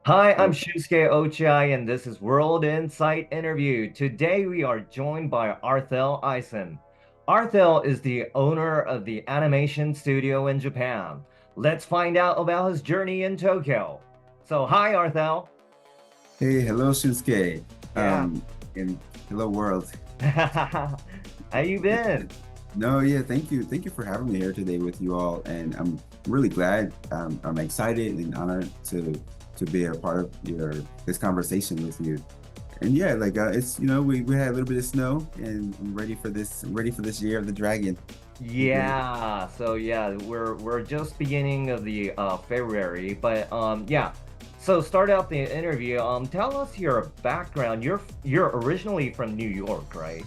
Hi, I'm Hello. Shusuke Ochai, and this is World Insight Interview. Today we are joined by Arthell Isom. Arthell is the owner of the animation studio in Japan. Let's find out about his journey in Tokyo. So, hi, Arthell. Hey, hello, Shinsuke. Yeah. Um, and hello, world. How you been? No, yeah, thank you for having me here today with you all, and I'm really glad. I'm excited and honored to be a part of your this conversation with you. And yeah, like it's we had a little bit of snow, and I'm ready for this year of the dragon. So we're just beginning of the February, but yeah. So start out the interview. Tell us your background. You're originally from New York, right?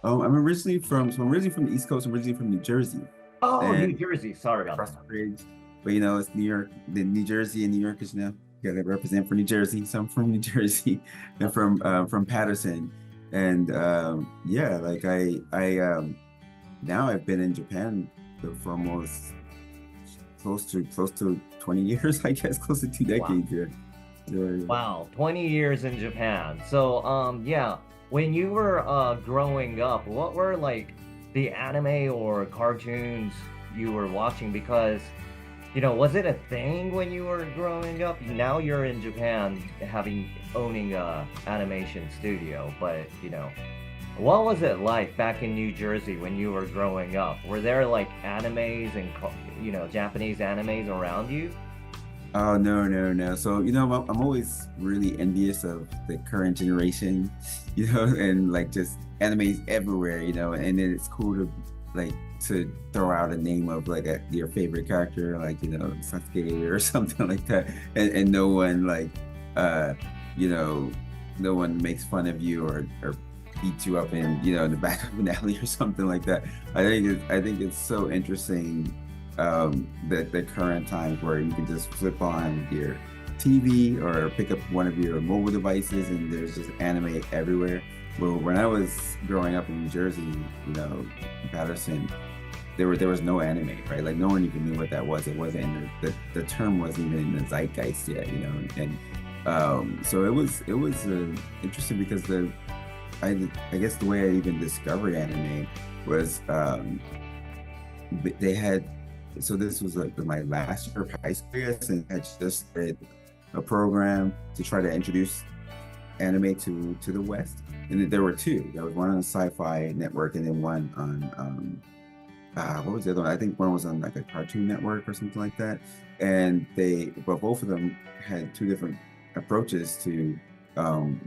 I'm originally from the East Coast. I'm originally from New Jersey, Oh, New and Jersey. Sorry about across that. the bridge. But it's New York, the New Jersey and New Yorkers now. You gotta represent for New Jersey. So I'm from New Jersey and from Patterson. And yeah, like I now I've been in Japan for almost close to 20 years, I guess, close to two Wow. decades here. So, Wow, 20 years in Japan. So, yeah, when you were growing up, what were like the anime or cartoons you were watching? Because, was it a thing when you were growing up? Now you're in Japan having owning a animation studio, but, what was it like back in New Jersey when you were growing up? Were there like animes and, Japanese animes around you? oh no, no, no. So I'm always really envious of the current generation, and like just animes everywhere, and then it's cool to like to throw out a name of like your favorite character, like Sasuke or something like that, and no one like uh you know no one makes fun of you or beats you up in the back of an alley or something like that. I think it's so interesting the current times where you can just flip on your TV or pick up one of your mobile devices and there's just anime everywhere. Well, when I was growing up in New Jersey, in Patterson, there was no anime, right? Like no one even knew what that was. It wasn't in the term wasn't even in the zeitgeist yet, and so it was interesting because I guess the way I even discovered anime was they had so this was like my last year of high school, I guess, and had just started a program to try to introduce anime to the West. And there were two. There was one on the Sci-Fi Network, and then one on what was the other one? I think one was on like a Cartoon Network or something like that. But both of them had two different approaches to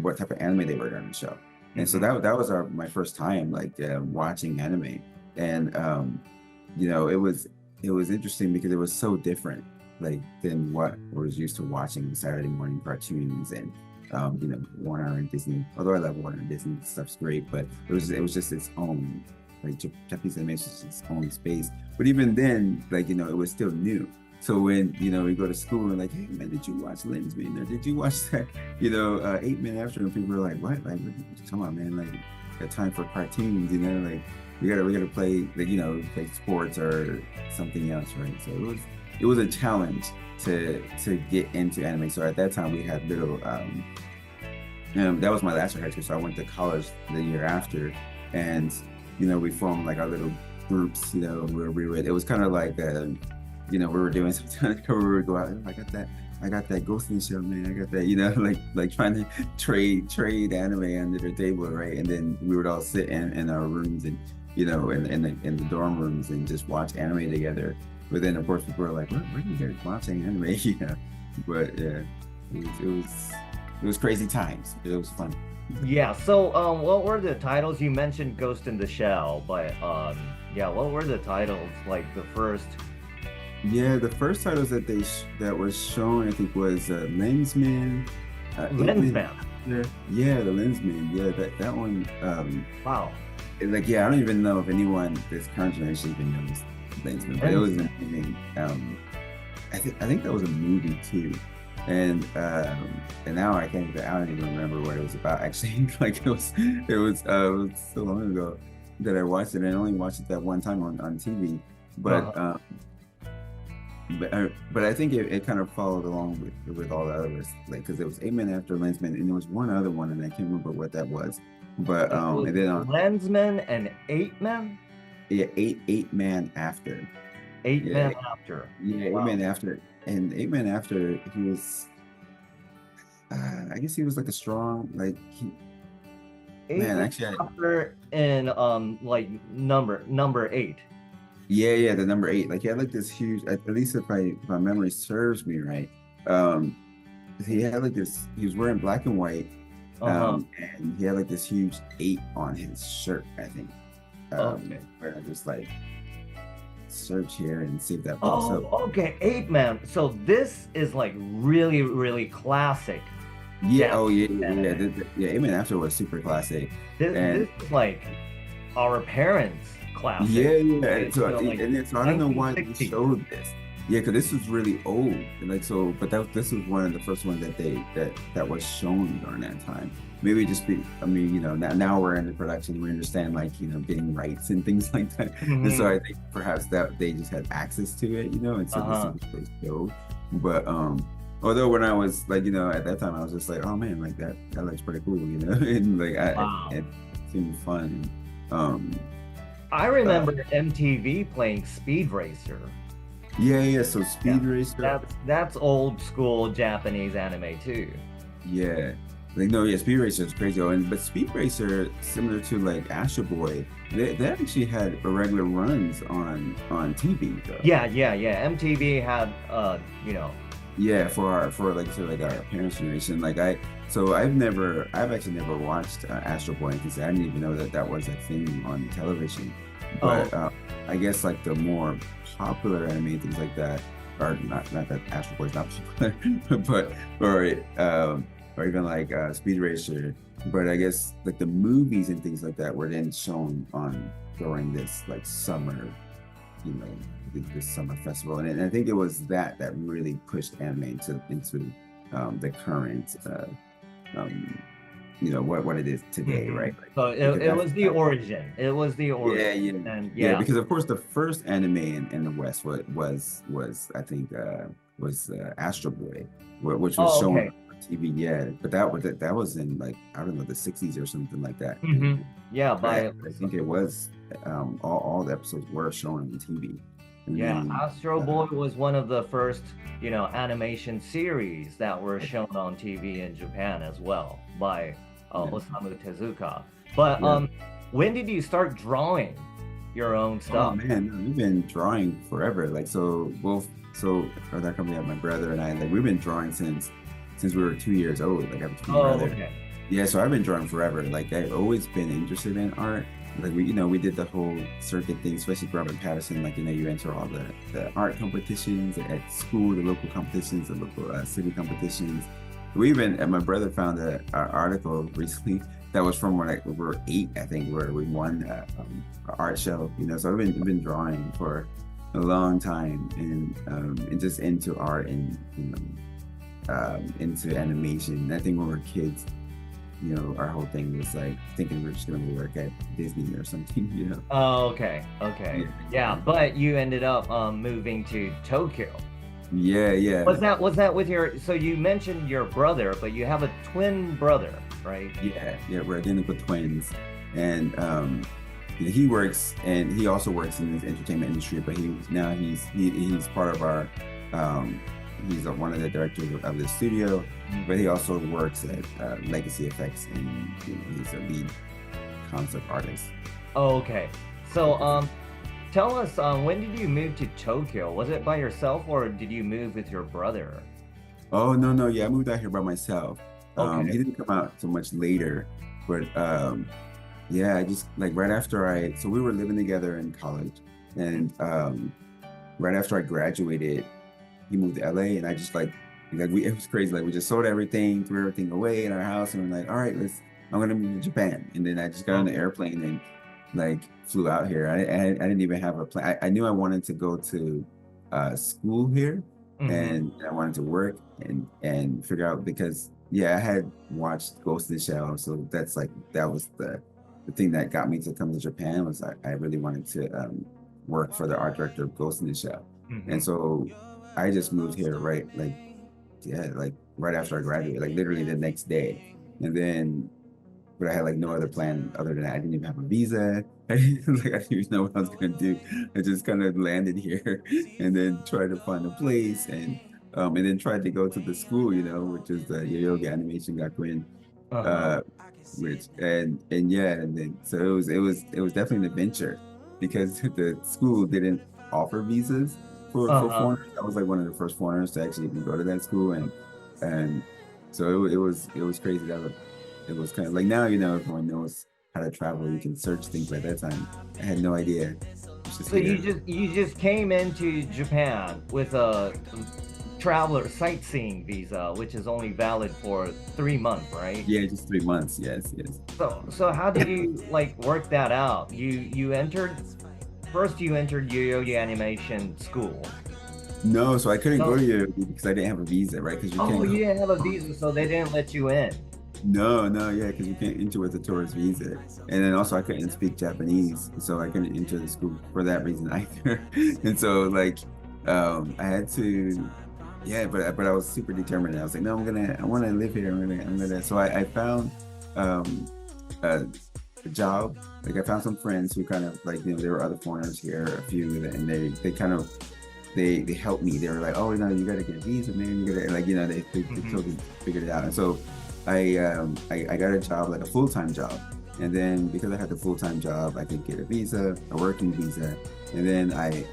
what type of anime they were going to show. And so Hmm. that was my first time like watching anime, and it was interesting because it was so different like than what I was used to watching Saturday morning cartoons and Warner and Disney. Although I love Warner and Disney stuff's great, but it was just its own like Japanese animation is its own space. But even then, like it was still new. So when we go to school and like, hey man, did you watch Lensman or did you watch that 8 Men After? And people are like, what? Like, come on, man! Like, got time for cartoons? Like we gotta play like play sports or something else, right? So it was a challenge to get into anime. So at that time we had little that was my last year of high school. So I went to college the year after, and we formed like our little groups. Where we would. It was kind of like we were doing something where we would go out. "Oh, I got that Ghost in the Shell, man. I got that, like trying to trade anime under the table, right? And then we would all sit in our rooms and in the dorm rooms and just watch anime together. But then of course people were like, "Where are you guys watching anime?" But yeah, it was crazy times. It was fun. Yeah, so what were the titles? You mentioned Ghost in the Shell, but yeah, what were the titles? Like the first Yeah, the first titles that was shown, I think, was Lensman, 8 Men Lensman. After. Yeah, the Lensman. Yeah, that one. Wow. Like, yeah, I don't even know if anyone this current generation even knows Lensman, but it was Lensman. amazing. I think that was a movie too, and now I don't even remember what it was about. Actually, like it was so long ago that I watched it, and I only watched it that one time on TV. But Uh-huh. but I think it kind of followed along with all the others, like because it was 8 Men After Lensman, and there was one other one, and I can't remember what that was. But It was and then Lensman and Eight Men? yeah, eight man after, Eight yeah, Men After. yeah, eight Wow. man after, and 8 Men After he was, I guess he was like a strong, like Eight man, Men actually, After in like number eight. yeah, the number 8, like he had like this huge, at least if my memory serves me right, um, he had like this, he was wearing black and white, Uh-huh. and he had like this huge 8 on his shirt, I think. Okay. Where I just like search here and see if that pops Oh, up. okay. Eight Man. So this is like really, really classic Yeah, oh yeah, Japanese yeah, anime. yeah. Amen After was super classic, This and is like our parents' yeah, classic. yeah. Right? So So like so I don't know why they 1960s. showed this. Yeah, because this was really old, and like so. But this was one of the first ones that that was shown during that time. Maybe just be. I mean, now we're in the production. We understand like getting rights and things like that. And so Hmm. I think perhaps that they just had access to it, and so this is Uh-huh. what they showed. But although when I was like at that time I was just like, oh man, like that looks pretty cool, and like Wow. it seemed fun. Um, I uh, remember MTV playing Speed Racer. yeah. So Yeah. Speed Racer, That's old school Japanese anime too. yeah. Like no, yeah, Speed Racer is crazy. But Speed Racer, similar to like Astro Boy, they actually had regular runs on TV though. Yeah. MTV had Yeah, for our parents' generation. I've actually never watched Astro Boy because I didn't even know that was a thing on television. oh But I guess like the more popular anime things like that, or not that Astro Boy is not popular, but or even like Speed Racer. But I guess like the movies and things like that were then shown on during this like summer, you know, the summer festival, and I think it was that really pushed anime into the current, um, what it is today, mhm. right? Like, So because it was the origin. It was the yeah, origin. yeah, And yeah. yeah. Because of course the first anime in the West was I think was Astro Boy, which was Oh, shown okay. on TV. Yeah, but that was in like I don't know the '60s or something like that. Hmm. Yeah, But by I think it was all the episodes were shown on TV, and yeah, then Astro Boy was one of the first, animation series that were shown on TV in Japan as well by yeah, Osamu Tezuka. But yeah. when did you start drawing your own Oh stuff? man, no, we've been drawing forever. Like or that company, my brother and I, like we've been drawing since we were 2 years old. Like I have a twin Oh, brother. okay. Yeah, so I've been drawing forever. Like I've always been interested in art. Like we did the whole circuit thing, especially for Robert Patterson. Like you enter all the art competitions at school, the local competitions, the local city competitions. We even and my brother found an article recently that was from when we were 8, I think, where we won an art show. So I've been drawing for a long time, and just into art and into animation. And I think when we were kids, our whole thing was like thinking we're just gonna work at Disney or something. Oh, okay. Okay. Yeah, Yeah, but you ended up moving to Tokyo. yeah, yeah, Was that with so you mentioned your brother, but you have a twin brother, right? yeah. We're identical twins, and he works, and he also works in the entertainment industry. But he's part of our um, he's one of the directors of the studio, but he also works at Legacy Effects, and he's a lead concept artist. Oh, okay. So, tell us, when did you move to Tokyo? Was it by yourself or did you move with your brother? Oh no, no, yeah, I moved out here by myself. Okay. He didn't come out so much later, but yeah, I just like right after so we were living together in college, and right after I graduated, he moved to LA, and I just like it was crazy. Like we just sold everything, threw everything away in our house, and we're like, all right, I'm gonna move to Japan. And then I just got on the Okay. airplane and like flew out here. I didn't even have a plan. I knew I wanted to go to school here, Mm-hmm. and I wanted to work and figure out because yeah, I had watched Ghost in the Shell, so that was the thing that got me to come to Japan was I really wanted to work for the art director of Ghost in the Shell, and Mm-hmm. so I just moved here right like yeah, like right after I graduated, like literally the next day. And then but I had like no other plan other than that. I didn't even have a visa. Like I didn't even know what I was gonna do. I just kind of landed here and then tried to find a place and then tried to go to the school, which is the Yoyogi Animation Gakuen, Uh-huh. uh, which and yeah, and then so it was definitely an adventure because the school didn't offer visas for Uh-huh. foreigners. I was like one of the first foreigners to actually even go to that school, and so it was crazy. It was kind of like now everyone knows how to travel. You can search things like that time. I had no idea. It's just So you here. just came into Japan with a traveler sightseeing visa, which is only valid for 3 months, right? Yeah, just 3 months. Yes, yes. So how did you like work that out? You entered first you entered Yoyogi Animation School. No, so I couldn't go No. to Europe because I didn't have a visa, right? Because you Oh, can't you go. didn't have a visa, so they didn't let you in. No, no, yeah, because you can't enter with a tourist visa. And then also I couldn't speak Japanese, so I couldn't enter the school for that reason either. And so like I had to yeah, but I was super determined. I was like, no, I want to live here. I'm gonna so I found um a, a job. Like I found some friends who kind of like, there were other foreigners here, a few, and they kind of they helped me. They were like, oh no, you gotta get a visa, man. You gotta like they Hmm. totally figured it out. And so I got a job, like a full-time job. And then because I had the full-time job, I could get a visa, a working visa. And then I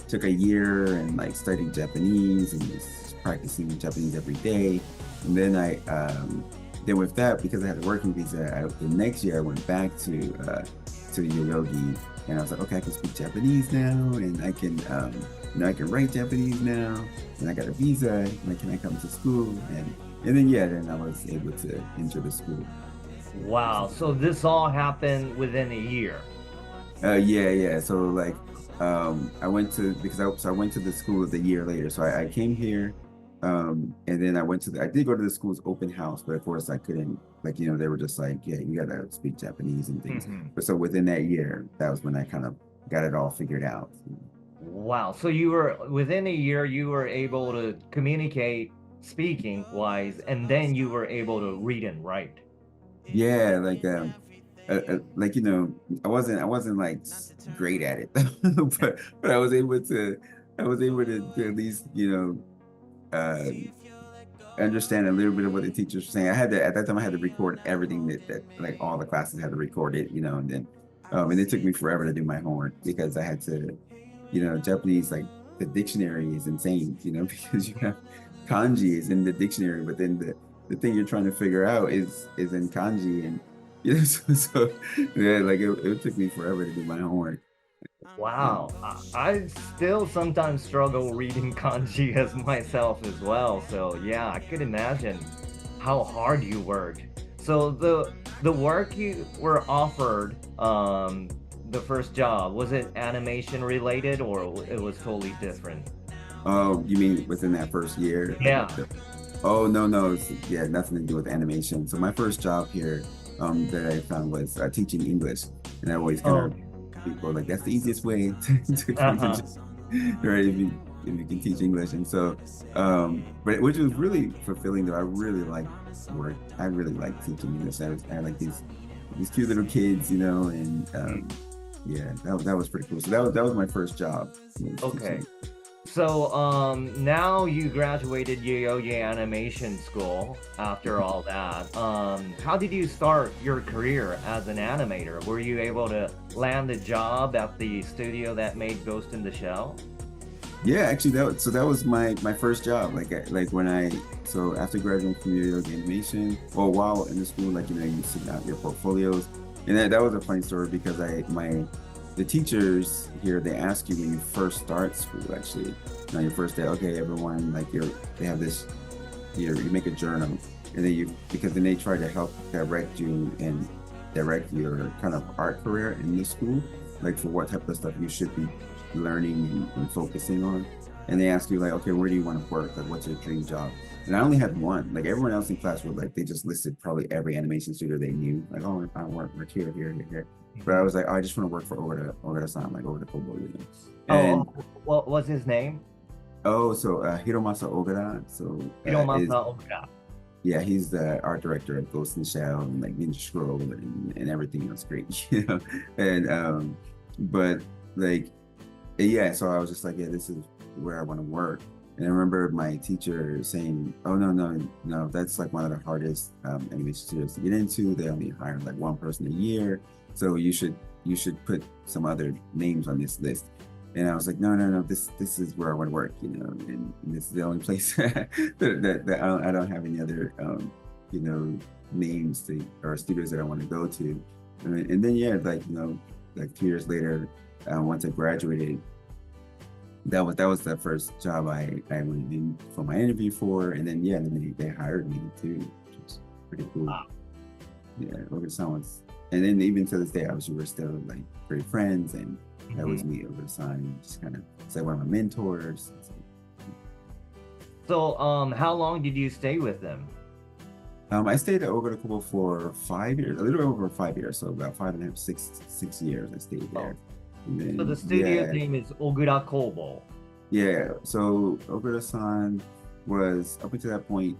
took a year and like studied Japanese and was practicing Japanese every day. And then with that, because I had a working visa, the next year I went back to Yoyogi, and I was like, okay, I can speak Japanese now, and I can write Japanese now, and I got a visa. Like, can I come to school? And then yeah, then I was able to enter the school. Wow. So this all happened within a year. Yeah, yeah. So like, I went to because I went to the school the year later. So I came here, and then I did go to the school's open house, but of course I couldn't. Like, they were just like, yeah, you gotta speak Japanese and things. Hmm. But so within that year, that was when I kind of got it all figured out. Wow. So you were within a year you were able to communicate speaking wise, and then you were able to read and write. Yeah, like I wasn't like great at it, but I was able to at least understand a little bit of what the teachers were saying. I had to at that time I had to record everything that like all the classes had to record it, and it took me forever to do my homework because I had to, Japanese, like the dictionary is insane, because you have kanji is in the dictionary, but then the thing you're trying to figure out is in kanji, and so yeah, like it took me forever to do my homework. Um, Wow. I still sometimes struggle reading kanji as myself as well. So yeah, I could imagine how hard you worked. So the work you were offered, the first job, was it animation related or it was totally different? oh, you mean within that first year? Yeah. Oh no, no, yeah, nothing to do with animation. So my first job here, that I found was teaching English, and I always kind Oh. of people like that's the easiest way to come to Uh-huh. right if you can teach English, and so but which was really fulfilling though. I really like work. I really like teaching English. I had like these cute little kids, and yeah, that was pretty cool. So that was my first job, was Okay. teaching. So now you graduated Yoyogi Animation School after all that. How did you start your career as an animator? Were you able to land a job at the studio that made Ghost in the Shell? Yeah, actually, that was my first job. Like when so after graduating from New York Animation, well, while in the school, like you send out your portfolios, and that was a funny story because the teachers here, they ask you when you first start school, actually, on your first day, okay, everyone, like they have this, you make a journal, and then because then they try to help direct you and direct your kind of art career in the school, like for what type of stuff you should be learning and focusing on. And they ask you like, okay, where do you want to work? Like, what's your dream job? And I only had one. Like everyone else in class was like, they just listed probably every animation studio they knew. Like, oh, I work here, here, here, here. But I Mhm. was like, oh, I just want to work for Ogata San, like Ogata Kobo, Oh, And what was his name? Oh, so Hiromasa Ogata. So is Hiromasa Ogura. yeah, he's the art director of Ghost in the Shell and like Ninja Scroll and everything else great, you know. And but like yeah, so I was just like, yeah, this is where I want to work. And I remember my teacher saying, "Oh no, that's like one of the hardest animation studios to get into. They only hire like one person a year, so you should put some other names on this list." And I was like, no, this is where I want to work, you know, and this is the only place that I don't have any other you know names to or studios that I want to go to. And then yeah, like like 2 years later, once I graduated, that was the first job I went in for my interview for, and then yeah, and then they hired me too, which was pretty cool. Wow. Yeah, over the summers, and then even to this day, obviously we're still like great friends, and I always Mhm. meet over the sun. Just kind of it's like one of my mentors. So, how long did you stay with them? I stayed at Ogura Kubo for 5 years, a little over 5 years, so about 5.5, 6 years I stayed Oh, there, and so the then studio's yeah, name is Ogura Kobo. yeah. So Ogura-san was up until that point.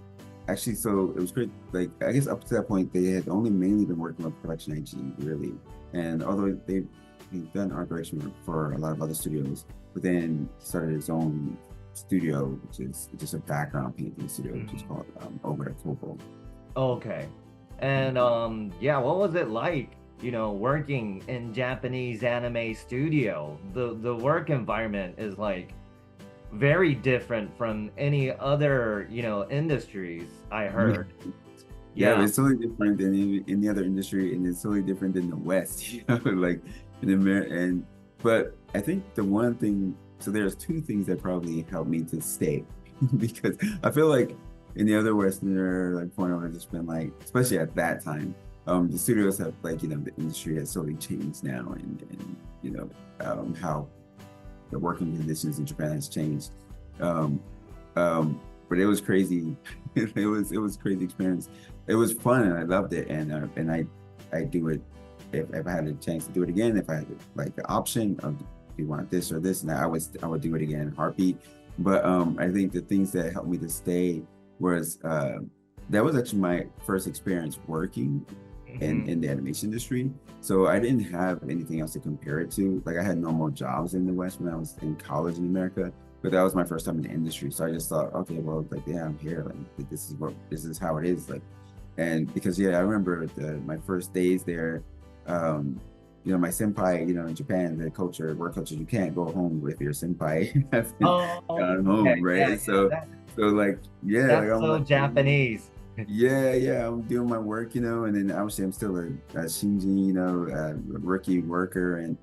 Actually, so it was great. Like I guess up to that point, they had only mainly been working with production IG, really. And although he'd done art direction for a lot of other studios, but then started his own studio, which is just a background painting studio, which is Mhm. called Ogura Kobo. Okay. And yeah, what was it like, working in Japanese anime studio? The work environment is like very different from any other, industries I Yeah, heard. yeah, Yeah. it's totally different than any other industry, and it's totally different than the West, like in America. And but I think the one thing, so there's two things that probably helped me to stay, because I feel like in the other Westerner like point on, it's been like, especially at that time, the studios have like the industry has totally changed now, and how the working conditions in Japan has changed. Um, um, but it was crazy. It was crazy experience. It was fun and I loved it. And I do it if I had a chance to do it again. If I had like the option of do you want this or this, and I would do it again in a heartbeat. But I think the things that helped me to stay was that was actually my first experience working in Mhm. in the animation industry. So I didn't have anything else to compare it to. Like I had normal jobs in the West when I was in college in America, but that was my first time in the industry. So I just thought, okay, well, like yeah, I'm here. Like this is how it is. Like, and because yeah, I remember my first days there. Um, my senpai, in Japan, the culture, work culture, you can't go home with your senpai having Oh, gone okay. home, Yeah, right? yeah. So like yeah, like That's I'm so like. Japanese. Yeah, I'm doing my work, and then obviously I'm still a Shinji, a rookie worker, and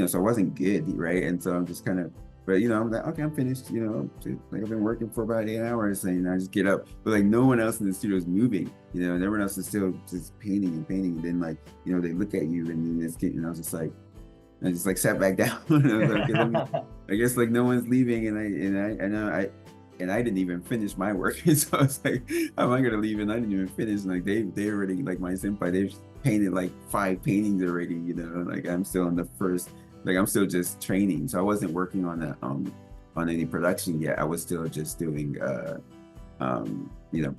so I wasn't good, right? And so I'm just kind of, but I'm like, okay, I'm finished, like I've been working for about 8 hours, and I just get up, but like no one else in the studio is moving, and everyone else is still just painting and painting, and then like, they look at you, and then it's getting, and I just like sat back down. And I was like, okay, I guess like no one's leaving, and I didn't even finish my work. And so I was like, how am I gonna leave? And I didn't even finish. And like they already like my senpai, they've painted like 5 paintings already, like I'm still in the first, like I'm still just training. So I wasn't working on any production yet. I was still just doing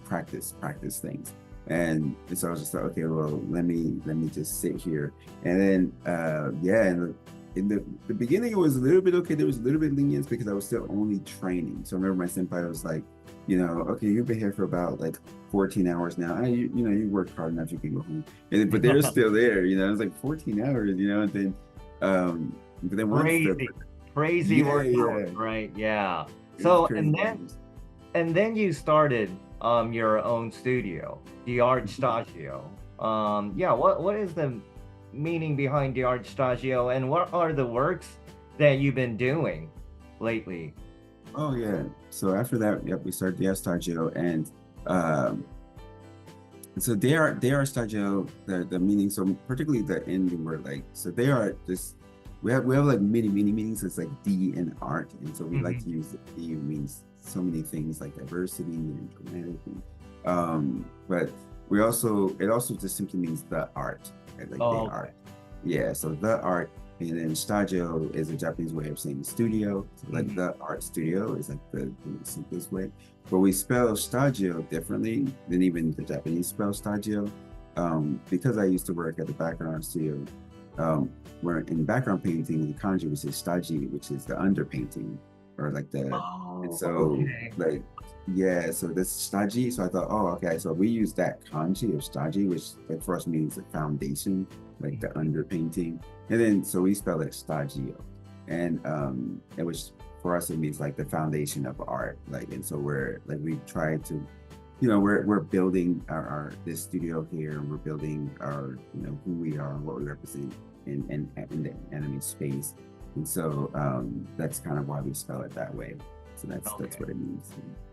practice things. And so I was just like, okay, well, let me just sit here. And then yeah, and in the beginning it was a little bit okay. There was a little bit lenience because I was still only training. So I remember my senpai was like, okay, you've been here for about like 14 hours now. You worked hard enough, you can go home. But they're still there, it was like 14 hours, and then but then once the Crazy, crazy yeah, work hours, yeah, right? Yeah. it was So, crazy. and then you started your own studio, the Art Stagio. Yeah, what is the meaning behind the Art Stagio, and what are the works that you've been doing lately? Oh yeah. So after that, yep, we started the Stagio, and um, so they are Stagio. The meaning, so particularly the ending word, like so they are just we have like many meanings. It's like D in art, and so we like Mhm. to use the D means so many things like diversity and dramatic, but it also just simply means the art, right? Like Oh, they okay. art. Yeah. So the art. And then Stadio is a Japanese way of saying studio. So like Mhm. the art studio is like the simplest way. But we spell Stadio differently than even the Japanese spell Stadio. Because I used to work at the background art studio, where in background painting, the kanji would say Staji, which is the underpainting, or like the, and Oh, so okay. like, yeah, so this Staji, so I thought, oh, okay, so we use that kanji of Staji, which like for us means the foundation, like the underpainting. And then so we spell it Stagio. And it was for us it means like the foundation of art. Like, and so we're like we try to, we're building our this studio here, and we're building our, who we are and what we represent in the anime space. And so that's kind of why we spell it that way. So that's Okay. what it means.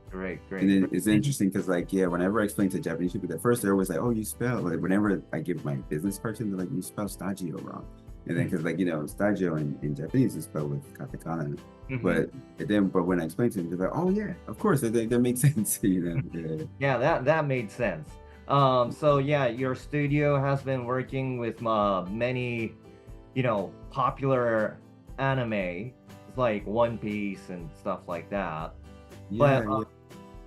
Great, And great, then great. it's interesting because, like, yeah, whenever I explain to Japanese people, at first they're always like, "Oh, you spell," like whenever I give my business cartoon, they're like, "You spell stagio wrong." And then because, like, stagio in Japanese is spelled with katakana, Mm-hmm. but when I explain to them, they're like, "Oh yeah, of course, that makes sense," Yeah. Yeah, that made sense. So yeah, your studio has been working with many, popular anime like One Piece and stuff like that. But Yeah, yeah.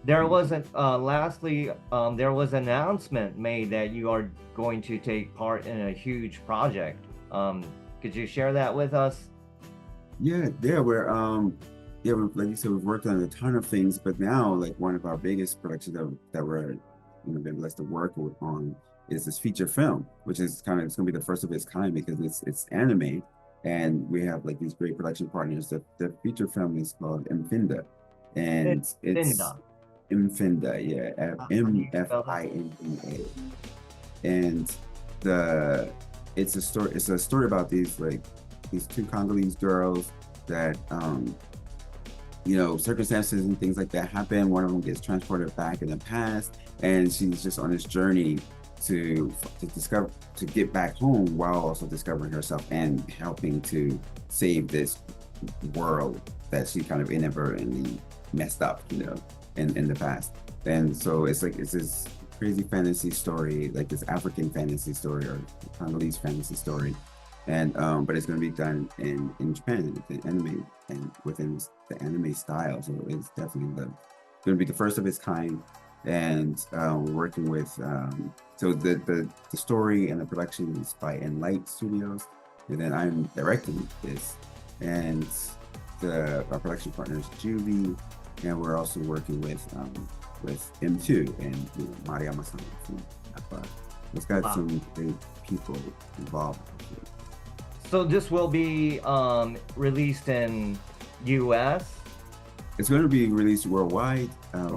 there wasn't. Lastly, there was an announcement made that you are going to take part in a huge project. Could you share that with us? Yeah, like you said, we've worked on a ton of things, but now like one of our biggest productions that we're been blessed to work on is this feature film, which is it's gonna be the first of its kind because it's anime, and we have like these great production partners. The feature film is called Mfinda, and it's Finda. Mfinda, yeah, How do you spell that? Mfinda, and the it's a story about these two Congolese girls that circumstances and things like that happen. One of them gets transported back in the past, and she's just on this journey to discover to get back home while also discovering herself and helping to save this world that she kind of inadvertently messed up, in the past. And so it's this crazy fantasy story, like this African fantasy story or Congolese fantasy story, and but it's going to be done in Japan, the anime and within the anime style. So it's definitely going to be the first of its kind, and we're working with so the story and the production is by Enlight Studios, and then I'm directing this, and our production partner is Julie, and we're also working with M2 and Mariama-san from Appa. It's got Wow. some great people involved. So this will be released in U.S. It's going to be released worldwide,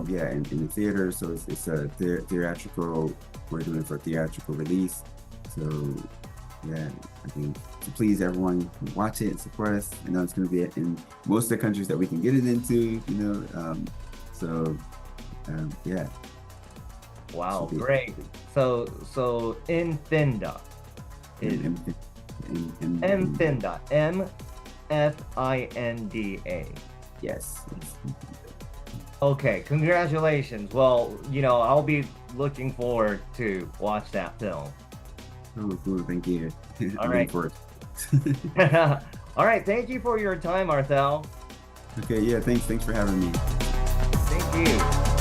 yeah, in the theater. So it's a theatrical. We're doing it for theatrical release. So yeah, I think to please everyone, watch it, support us. I know it's going to be in most of the countries that we can get it into. So yeah, Wow, should be great. So Infinda is in, Mfinda, Mfinda. yes. Okay, congratulations. Well, I'll be looking forward to watch that film. Oh, cool. Thank you. All I'm looking right. forward. All right, thank you for your time, Arthell. Okay, yeah, thanks for having me. Thank you.